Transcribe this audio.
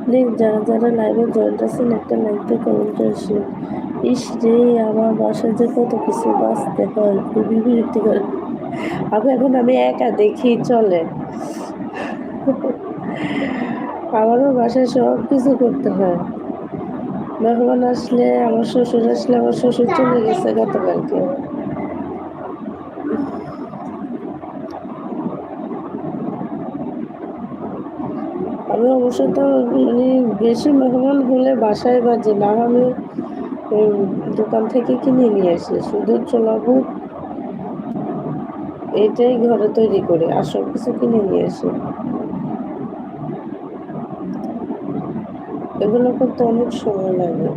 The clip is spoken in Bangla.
প্লিজ যারা যারা লাইভে জয়েন্ট আছেন একটা লাইক দিয়ে কমেন্ট আসেন। ইস রে, আমার বাসায় যে কত কিছু বাঁচতে হয়, খুবই বিরক্তিকর। আমি একা দেখি চলে, আমারও বাসায় সব কিছু করতে হয়। মেহমান আসলে, আমার শ্বশুর আসলে, আমার শ্বশুর চলে গেছে গতকালকে। আমি অবশ্য তো মানে বেশি মেহমান হলে বাসায় বাজে না, আমি দোকান থেকে কিনে নিয়ে আসি, শুধু ছোলা বুট এটাই ঘরে তৈরি করে, আর সব কিছু কিনে নিয়ে আসি। এগুলো করতে অনেক সময় লাগে।